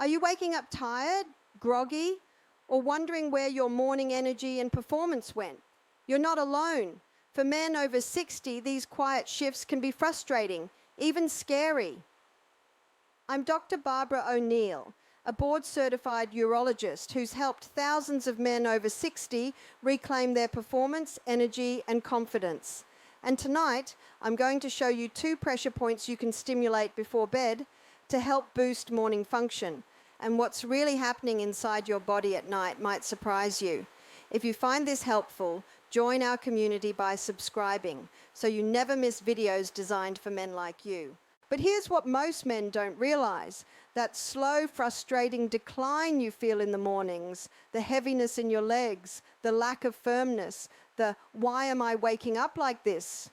Are you waking up tired, groggy, or wondering where your morning energy and performance went? You're not alone. For men over 60, these quiet shifts can be frustrating, even scary. I'm Dr. Barbara O'Neill, a board-certified urologist who's helped thousands of men over 60 reclaim their performance, energy, and confidence. And tonight, I'm going to show you 2 pressure points you can stimulate before bed to help boost morning function. And what's really happening inside your body at night might surprise you. If you find this helpful, join our community by subscribing so you never miss videos designed for men like you. But here's what most men don't realize: that slow, frustrating decline you feel in the mornings, the heaviness in your legs, the lack of firmness, the "why am I waking up like this?"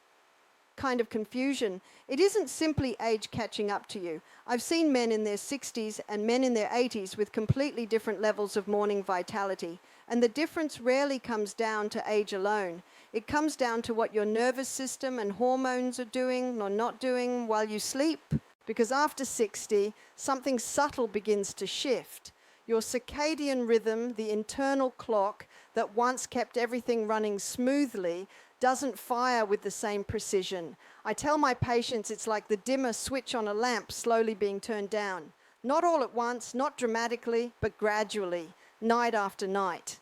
kind of confusion. It isn't simply age catching up to you. I've seen men in their 60s and men in their 80s with completely different levels of morning vitality. And the difference rarely comes down to age alone. It comes down to what your nervous system and hormones are doing or not doing while you sleep. Because after 60, something subtle begins to shift. Your circadian rhythm, the internal clock that once kept everything running smoothly, doesn't fire with the same precision. I tell my patients it's like the dimmer switch on a lamp slowly being turned down. Not all at once, not dramatically, but gradually, night after night.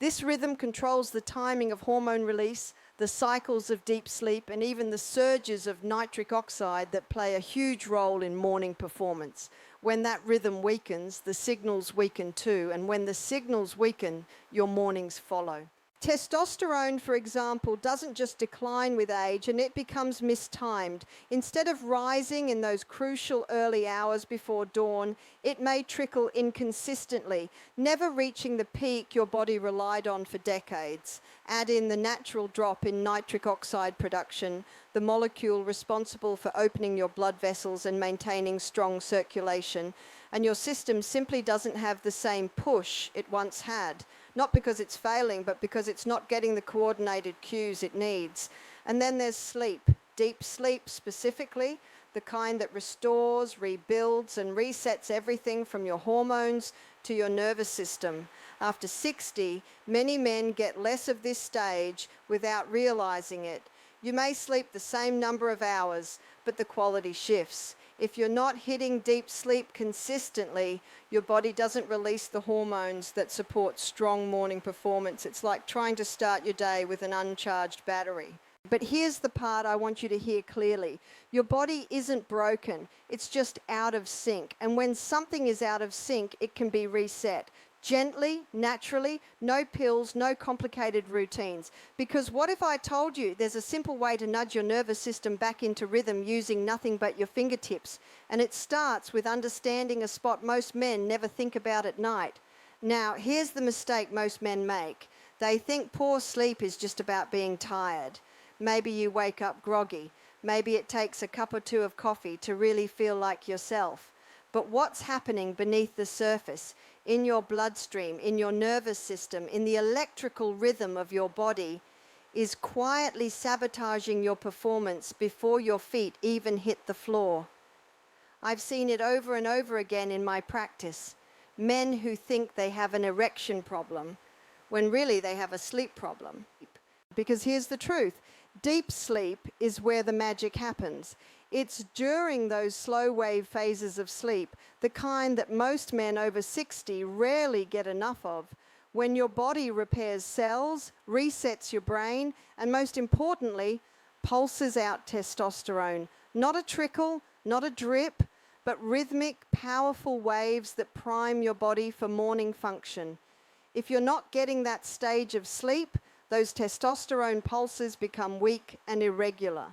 This rhythm controls the timing of hormone release, the cycles of deep sleep, and even the surges of nitric oxide that play a huge role in morning performance. When that rhythm weakens, the signals weaken too, and when the signals weaken, your mornings follow. Testosterone, for example, doesn't just decline with age, and it becomes mistimed. Instead of rising in those crucial early hours before dawn, it may trickle inconsistently, never reaching the peak your body relied on for decades. Add in the natural drop in nitric oxide production, the molecule responsible for opening your blood vessels and maintaining strong circulation, and your system simply doesn't have the same push it once had. Not because it's failing, but because it's not getting the coordinated cues it needs. And then there's sleep, deep sleep specifically, the kind that restores, rebuilds, and resets everything from your hormones to your nervous system. After 60, many men get less of this stage without realizing it. You may sleep the same number of hours, but the quality shifts. If you're not hitting deep sleep consistently, your body doesn't release the hormones that support strong morning performance. It's like trying to start your day with an uncharged battery. But here's the part I want you to hear clearly. Your body isn't broken, it's just out of sync. And when something is out of sync, it can be reset. Gently, naturally, no pills, no complicated routines. Because what if I told you there's a simple way to nudge your nervous system back into rhythm using nothing but your fingertips? And it starts with understanding a spot most men never think about at night. Now, here's the mistake most men make. They think poor sleep is just about being tired. Maybe you wake up groggy. Maybe it takes a cup or 2 of coffee to really feel like yourself. But what's happening beneath the surface, in your bloodstream, in your nervous system, in the electrical rhythm of your body, is quietly sabotaging your performance before your feet even hit the floor. I've seen it over and over again in my practice. Men who think they have an erection problem, when really they have a sleep problem. Because here's the truth. Deep sleep is where the magic happens. It's during those slow wave phases of sleep, the kind that most men over 60 rarely get enough of, when your body repairs cells, resets your brain, and most importantly, pulses out testosterone. Not a trickle, not a drip, but rhythmic, powerful waves that prime your body for morning function. If you're not getting that stage of sleep, those testosterone pulses become weak and irregular.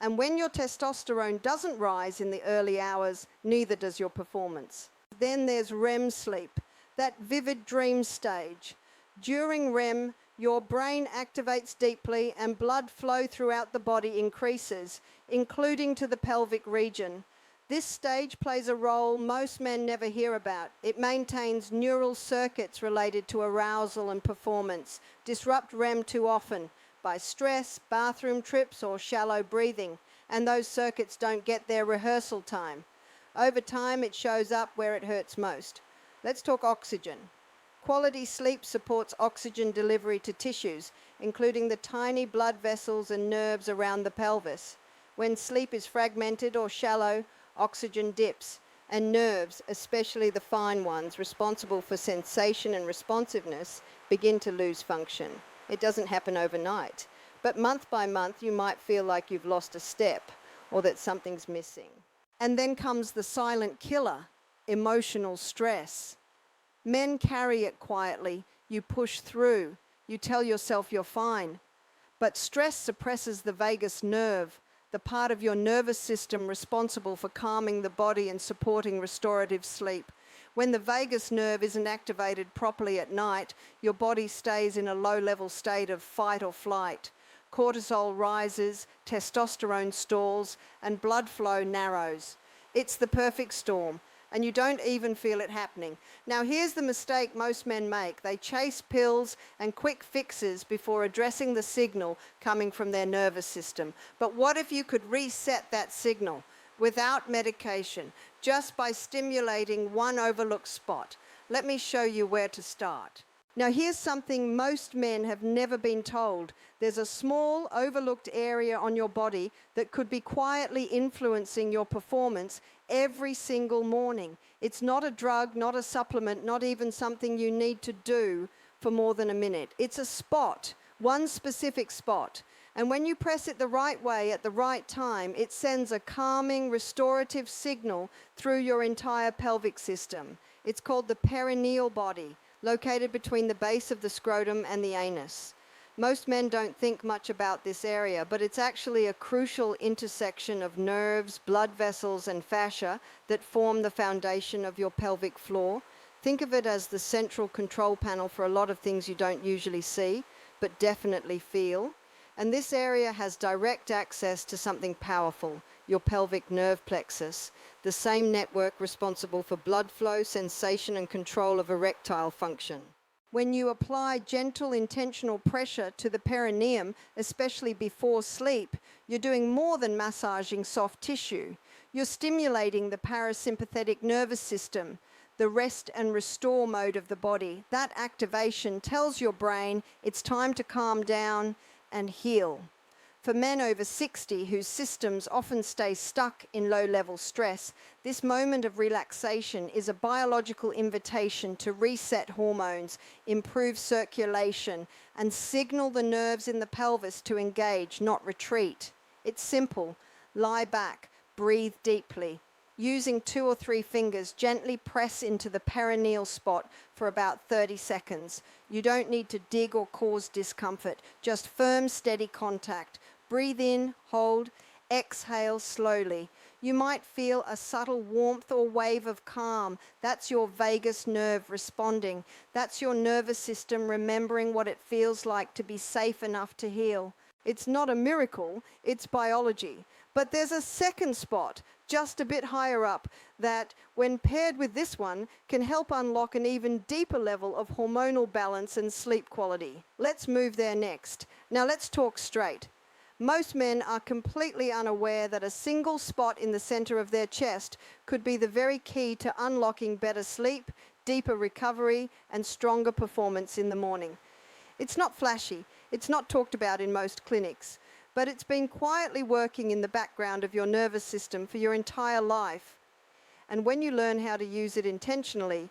And when your testosterone doesn't rise in the early hours, neither does your performance. Then there's REM sleep, that vivid dream stage. During REM, your brain activates deeply and blood flow throughout the body increases, including to the pelvic region. This stage plays a role most men never hear about. It maintains neural circuits related to arousal and performance. Disrupt REM too often by stress, bathroom trips, or shallow breathing, and those circuits don't get their rehearsal time. Over time, it shows up where it hurts most. Let's talk oxygen. Quality sleep supports oxygen delivery to tissues, including the tiny blood vessels and nerves around the pelvis. When sleep is fragmented or shallow, oxygen dips, and nerves, especially the fine ones responsible for sensation and responsiveness, begin to lose function. It doesn't happen overnight, but month by month you might feel like you've lost a step or that something's missing. And then comes the silent killer, emotional stress. Men carry it quietly. You push through. You tell yourself you're fine. But stress suppresses the vagus nerve, the part of your nervous system responsible for calming the body and supporting restorative sleep. When the vagus nerve isn't activated properly at night, your body stays in a low-level state of fight or flight. Cortisol rises, testosterone stalls, and blood flow narrows. It's the perfect storm, and you don't even feel it happening. Now, here's the mistake most men make. They chase pills and quick fixes before addressing the signal coming from their nervous system. But what if you could reset that signal without medication, just by stimulating one overlooked spot? Let me show you where to start. Now, here's something most men have never been told. There's a small, overlooked area on your body that could be quietly influencing your performance every single morning. It's not a drug, not a supplement, not even something you need to do for more than a minute. It's a spot, one specific spot. And when you press it the right way at the right time, it sends a calming, restorative signal through your entire pelvic system. It's called the perineal body, located between the base of the scrotum and the anus. Most men don't think much about this area, but it's actually a crucial intersection of nerves, blood vessels, and fascia that form the foundation of your pelvic floor. Think of it as the central control panel for a lot of things you don't usually see, but definitely feel. And this area has direct access to something powerful, your pelvic nerve plexus, the same network responsible for blood flow, sensation, and control of erectile function. When you apply gentle, intentional pressure to the perineum, especially before sleep, you're doing more than massaging soft tissue. You're stimulating the parasympathetic nervous system, the rest and restore mode of the body. That activation tells your brain it's time to calm down and heal. For men over 60 whose systems often stay stuck in low-level stress, this moment of relaxation is a biological invitation to reset hormones, improve circulation, and signal the nerves in the pelvis to engage, not retreat. It's simple. Lie back, breathe deeply. Using 2 or 3 fingers, gently press into the perineal spot for about 30 seconds. You don't need to dig or cause discomfort, just firm, steady contact. Breathe in, hold, exhale slowly. You might feel a subtle warmth or wave of calm. That's your vagus nerve responding. That's your nervous system remembering what it feels like to be safe enough to heal. It's not a miracle, it's biology. But there's a second spot, just a bit higher up, that, when paired with this one, can help unlock an even deeper level of hormonal balance and sleep quality. Let's move there next. Now let's talk straight. Most men are completely unaware that a single spot in the center of their chest could be the very key to unlocking better sleep, deeper recovery, and stronger performance in the morning. It's not flashy, it's not talked about in most clinics, but it's been quietly working in the background of your nervous system for your entire life. And when you learn how to use it intentionally,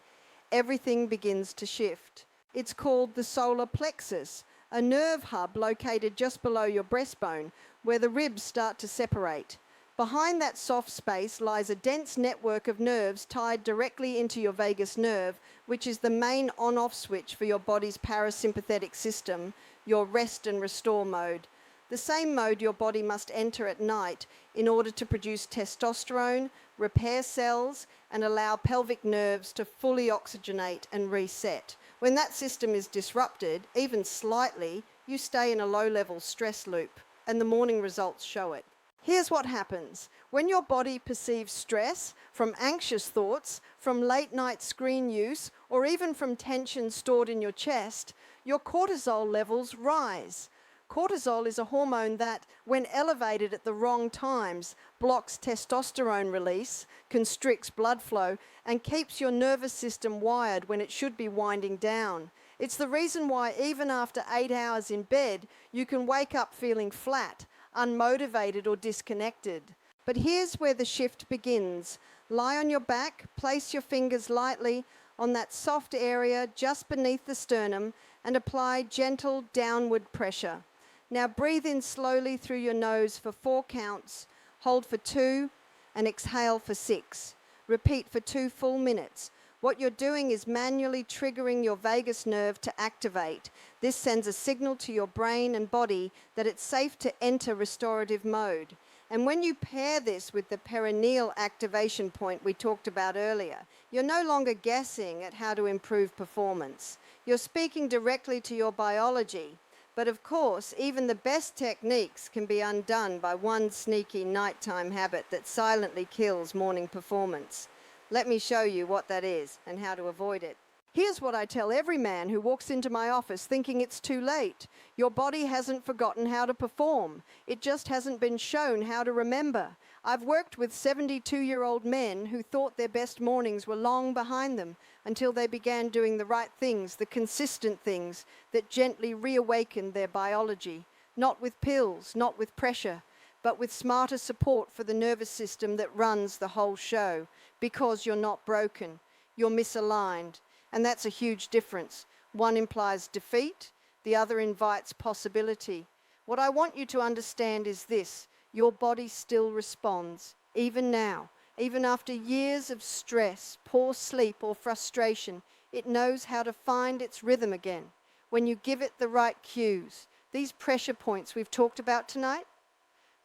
everything begins to shift. It's called the solar plexus, a nerve hub located just below your breastbone, where the ribs start to separate. Behind that soft space lies a dense network of nerves tied directly into your vagus nerve, which is the main on-off switch for your body's parasympathetic system, your rest and restore mode. The same mode your body must enter at night in order to produce testosterone, repair cells, and allow pelvic nerves to fully oxygenate and reset. When that system is disrupted, even slightly, you stay in a low-level stress loop, and the morning results show it. Here's what happens. When your body perceives stress from anxious thoughts, from late-night screen use, or even from tension stored in your chest, your cortisol levels rise. Cortisol is a hormone that, when elevated at the wrong times, blocks testosterone release, constricts blood flow, and keeps your nervous system wired when it should be winding down. It's the reason why even after 8 hours in bed, you can wake up feeling flat, unmotivated, or disconnected. But here's where the shift begins. Lie on your back, place your fingers lightly on that soft area just beneath the sternum, and apply gentle downward pressure. Now breathe in slowly through your nose for 4 counts, hold for 2, and exhale for 6. Repeat for 2 full minutes. What you're doing is manually triggering your vagus nerve to activate. This sends a signal to your brain and body that it's safe to enter restorative mode. And when you pair this with the perineal activation point we talked about earlier, you're no longer guessing at how to improve performance. You're speaking directly to your biology. But of course, even the best techniques can be undone by one sneaky nighttime habit that silently kills morning performance. Let me show you what that is and how to avoid it. Here's what I tell every man who walks into my office thinking it's too late. Your body hasn't forgotten how to perform. It just hasn't been shown how to remember. I've worked with 72-year-old men who thought their best mornings were long behind them until they began doing the right things, the consistent things that gently reawakened their biology. Not with pills, not with pressure, but with smarter support for the nervous system that runs the whole show. Because you're not broken, you're misaligned. And that's a huge difference. One implies defeat, the other invites possibility. What I want you to understand is this: your body still responds, even now, even after years of stress, poor sleep, or frustration. It knows how to find its rhythm again when you give it the right cues. These pressure points we've talked about tonight,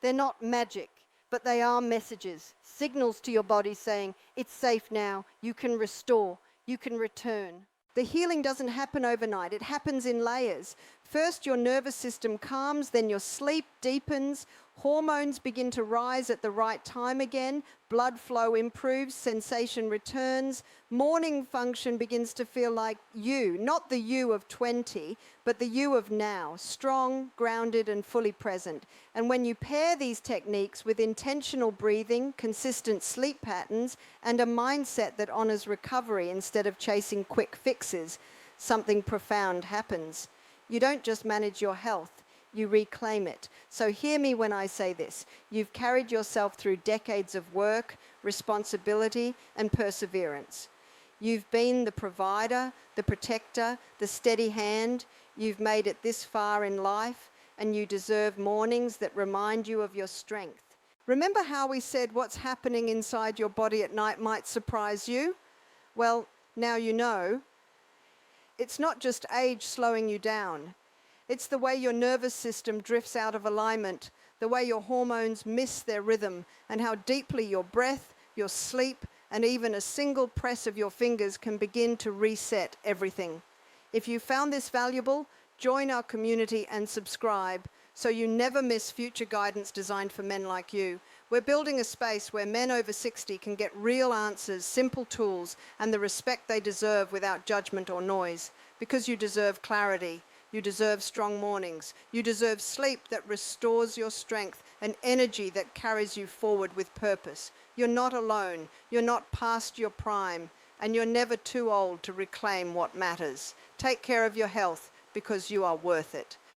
they're not magic, but they are messages, signals to your body saying, it's safe now, you can restore, you can return. The healing doesn't happen overnight. It happens in layers. First, your nervous system calms, then your sleep deepens, hormones begin to rise at the right time again, blood flow improves, sensation returns, morning function begins to feel like you, not the you of 20, but the you of now, strong, grounded, and fully present. And when you pair these techniques with intentional breathing, consistent sleep patterns, and a mindset that honors recovery instead of chasing quick fixes, something profound happens. You don't just manage your health, you reclaim it. So hear me when I say this. You've carried yourself through decades of work, responsibility, and perseverance. You've been the provider, the protector, the steady hand. You've made it this far in life, and you deserve mornings that remind you of your strength. Remember how we said what's happening inside your body at night might surprise you? Well, now you know. It's not just age slowing you down. It's the way your nervous system drifts out of alignment, the way your hormones miss their rhythm, and how deeply your breath, your sleep, and even a single press of your fingers can begin to reset everything. If you found this valuable, join our community and subscribe so you never miss future guidance designed for men like you. We're building a space where men over 60 can get real answers, simple tools, and the respect they deserve without judgment or noise. Because you deserve clarity. You deserve strong mornings. You deserve sleep that restores your strength and energy that carries you forward with purpose. You're not alone. You're not past your prime. And you're never too old to reclaim what matters. Take care of your health because you are worth it.